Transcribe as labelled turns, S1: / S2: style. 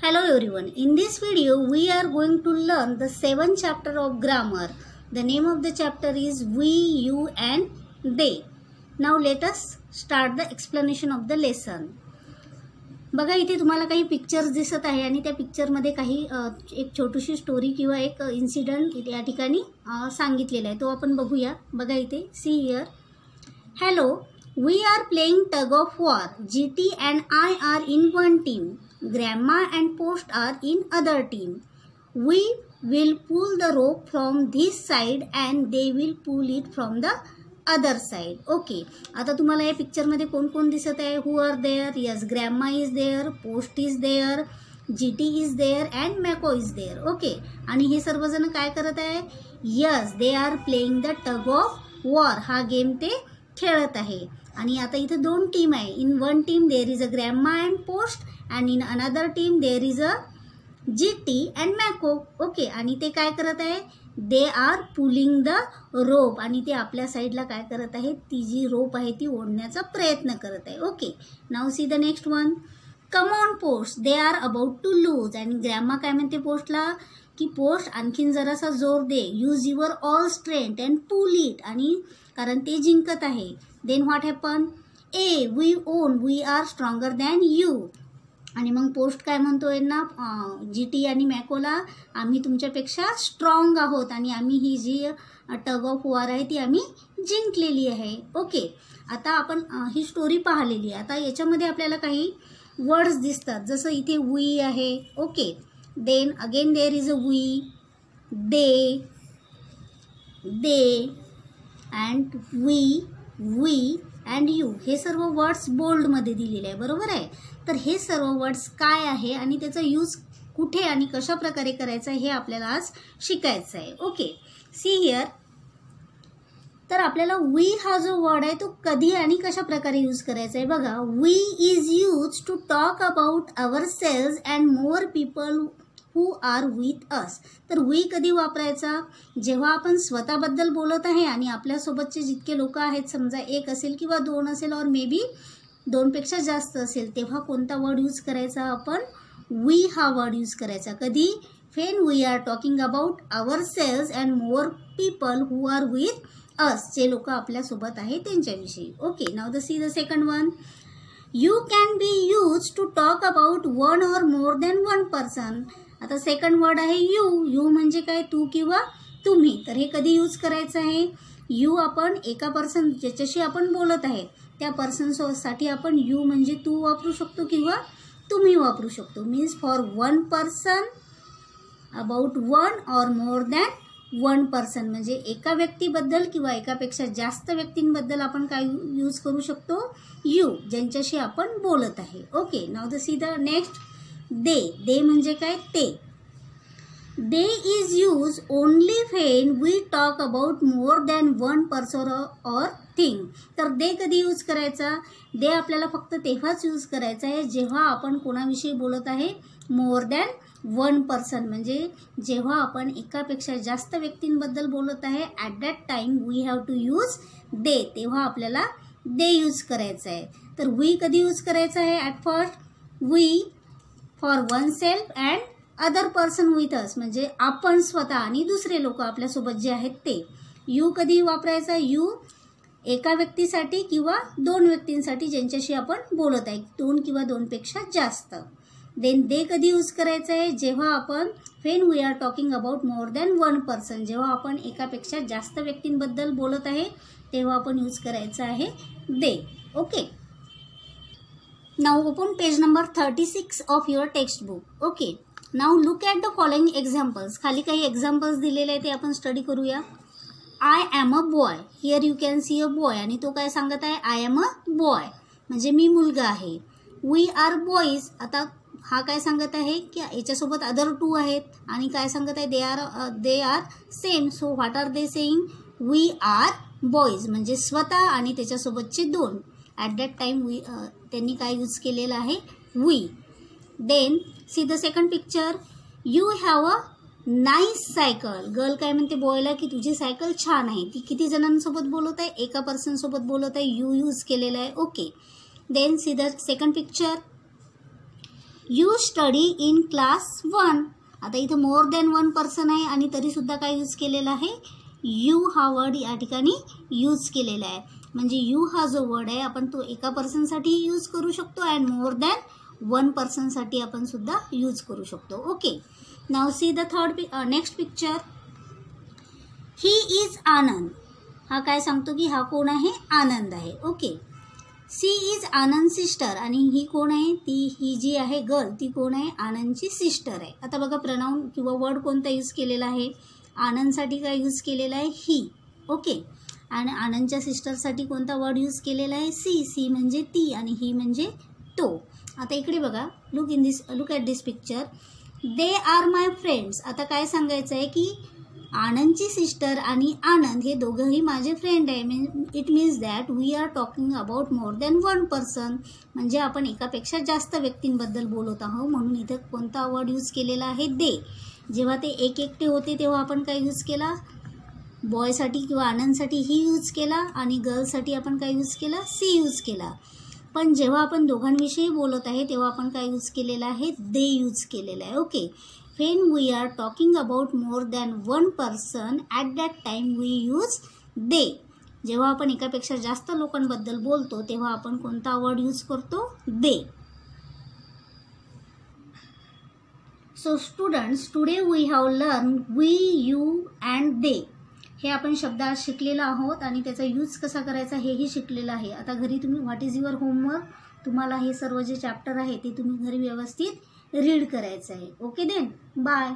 S1: Hello everyone. In this video we are going to learn the 7th chapter of grammar. The name of the chapter is we, you and they. Now let us start the explanation of the lesson. बघा इथे तुम्हाला काही pictures दिसत आहे आणि त्या picture मध्ये काही एक छोटीशी स्टोरी किंवा एक इन्सिडेंट या ठिकाणी सांगितलेला आहे तो आपण बघूया. बघा इथे see here. Hello, we are playing tug of war. GT and I are in one team. Grandma and Post are in other team. We will pull the rope from this side and they will pull it from the other side. Okay. आता तुम्हाला या picture मध्ये कोण कोण दिसत आहे? Who are there? Yes, Grandma is there, Post is there, GT is there and Mako is there. Okay. आणि हे सर्वजण काय करत आहे? Yes, they are playing the tug of war. हा गेम ते खेळत आहे. आणि आता इथे दोन टीम आहे. In one team there is a grandma and post and in another team there is a GT and Mako. Okay. आणि ते काय करत आहे? They R pulling the rope. आणि ते आपल्या साईडला काय करत आहे? ती जी रोप आहे ती ओढण्याचा प्रयत्न करत आहे. Okay. Now see the next one. Come on post, they are about to lose. आणि ग्रॅम्मा काय म्हणते पोस्टला की पोस्ट आणखीन जरासा जोर दे. Use your all strength and pull it. आणि कारण ते जिंकत आहे. Then what happen? A we won, we are stronger than you. आणि मग पोस्ट काय म्हणतोय ना GT आणि मॅकोला, आम्ही तुमच्यापेक्षा स्ट्रॉंग आहोत आणि आम्ही ही जी टग ऑफ वॉर आहे ती आम्ही जिंकलेली आहे. ओके. आता आपण ही स्टोरी पाहिलेली आहे. आता याच्यामध्ये आपल्याला काही वर्ड्स दिसतात जसं इथे वी आहे. Okay. Then again there is a we, they and we and you. हे सर्व वर्ड्स बोल्डमध्ये दिलेले आहे. बरोबर आहे. तर हे सर्व वर्ड्स काय आहे आणि त्याचा यूज कुठे आणि कशा प्रकारे करायचा हे आपल्याला आज शिकायचं आहे. ओके. See here. तर आपल्याला वी हा जो वर्ड आहे तो कधी आणि कशा प्रकारे यूज करायचा आहे बघा. We is use to talk about our selves and more people who are with us. तर वी कधी वापरायचा? जेव्हा आपण स्वतःबद्दल बोलत आहे आणि आपल्यासोबतचे जितके लोक आहेत, समजा एक असेल किंवा दोन असेल और मे बी दोनपेक्षा जास्त असेल, तेव्हा कोणता वर्ड यूज करायचा? आपण वी हा वर्ड यूज करायचा. कधी? When we are talking about our selves and more people who are with us. जे लोक आपल्यासोबत आहे त्यांच्याविषयी. Okay. Now the see the second one. You can be use to talk about one or more than one person. आता second word आहे you. You म्हणजे काय? तू किंवा तुम्ही. तर हे कधी यूज करायचं आहे? यू आपण एका पर्सन ज्याच्याशी आपण बोलत आहे त्या पर्सनसाठी आपण यू म्हणजे तू वापरू शकतो किंवा तुम्ही वापरू शकतो. Means for one person, about one or more than one person म्हणजे एका व्यक्तीबद्दल किंवा एकापेक्षा जास्त व्यक्तींबद्दल आपण काय यूज करू शकतो? यू, ज्यांच्याशी आपण बोलत आहे. Okay. Now the see the next. They म्हणजे काय? ते. They is use only when we talk about more than one person or thing. तर दे कधी यूज करायचा? दे आपल्याला फक्त तेव्हाच यूज करायचा आहे जेव्हा आपण कोणाविषयी बोलत आहे? मोर दॅन वन पर्सन म्हणजे जेव्हा आपण एकापेक्षा जास्त व्यक्तींबद्दल बोलत आहे. At that time we have to use they. तेव्हा आपल्याला दे यूज करायचं आहे. तर वी कधी यूज करायचं आहे? At first we for one self and other person with us म्हणजे आपण स्वतः आणि दुसरे लोक आपल्यासोबत जे आहेत ते. यू कधी वापरायचा? यू एका व्यक्तीसाठी किंवा दोन व्यक्तींसाठी ज्यांच्याशी आपण बोलत आहे, दोन किंवा दोनपेक्षा जास्त. देन दे कधी यूज करायचं आहे? जेव्हा आपण when we are talking about more than one person जेव्हा आपण एकापेक्षा जास्त व्यक्तींबद्दल बोलत आहे तेव्हा आपण यूज करायचं आहे they. Okay. Now open page number 36 of your textbook. Okay. Now look at the following examples. खाली काही एक्झाम्पल्स दिलेले आहे ते आपण स्टडी करूया. I am a boy. Here you can see a boy. आणि तो काय सांगत आहे? आय एम अ बॉय म्हणजे मी मुलगा आहे. We are boys. आता हा काय सांगत आहे की याच्यासोबत अदर टू आहेत आणि काय सांगत आहे? They are same. So what are they saying? We are boys म्हणजे स्वतः आणि त्याच्यासोबतचे दोन. ॲट दॅट टाइम त्यांनी काय यूज केलेलं आहे? We. Then see the second picture. You have a nice cycle. Girl काय म्हणते बॉयला की तुझी सायकल छान आहे. ती किती जणांसोबत बोलत आहे? एका पर्सनसोबत बोलत आहे. यू यूज केलेला आहे. Okay. Then see the second picture. You study in class 1. आता इथं मोर दॅन 1 पर्सन आहे आणि तरीसुद्धा काय यूज केलेला आहे, यू हा वर्ड या ठिकाणी यूज केलेला आहे. म्हणजे यू हा जो वर्ड आहे आपण तो एका पर्सनसाठी यूज करू शकतो अँड मोर दॅन 1 पर्सनसाठी आपण सुद्धा यूज करू शकतो. Okay, now see the next picture. He is Anand. हा काय सांगतो की हा कोण आहे, आनंद आहे. Okay, she is Anand sister. आणि ही कोण आहे, ही जी आहे गर्ल ती कोण आहे, आनंदची सिस्टर आहे. आता बघा प्रनाउन किंवा वर्ड कोणता यूज केलेला आहे, आनंदसाठी काय यूज केलेला आहे, ही. ओके, आणि आनंदच्या सिस्टरसाठी कोणता वर्ड यूज केलेला आहे, सी. सी म्हणजे ती आणि ही म्हणजे तो. आता इकडे बघा, look at this picture. They are my friends. आता काय सांगायचं आहे की आनंदची सिस्टर आणि आनंद हे दोघंही माझे फ्रेंड आहे. It means that we are talking about more than 1 person. म्हणजे आपण एकापेक्षा जास्त व्यक्तींबद्दल बोलत आहोत. म्हणून इथं कोणता वर्ड यूज केलेला आहे, दे. जेव्हा ते एकटे होते तेव्हा आपण काय यूज केला, बॉयसाठी किंवा आनंदसाठी ही यूज केला आणि गर्लसाठी आपण काय यूज केला, सी यूज केला. पण जेव्हा आपण दोघांविषयी बोलत आहे तेव्हा आपण काय यूज केलेला आहे, दे यूज केलेला आहे. Okay, when we are talking about more than 1 person at that time we use they. जेव्हा आपण एकापेक्षा जास्त लोकांबद्दल बोलतो तेव्हा आपण कोणता वर्ड यूज करतो, they. So students, today we have learned we, you and they. हे आपण शब्द आज शिकलेलो आहोत आणि त्याचा यूज कसा करायचा हेही शिकलेलं आहे. आता घरी तुम्ही व्हॉट इज युअर होमवर्क, तुम्हाला हे सर्व जे चॅप्टर आहे ते तुम्ही घरी व्यवस्थित रीड करायचं आहे. Okay then, bye.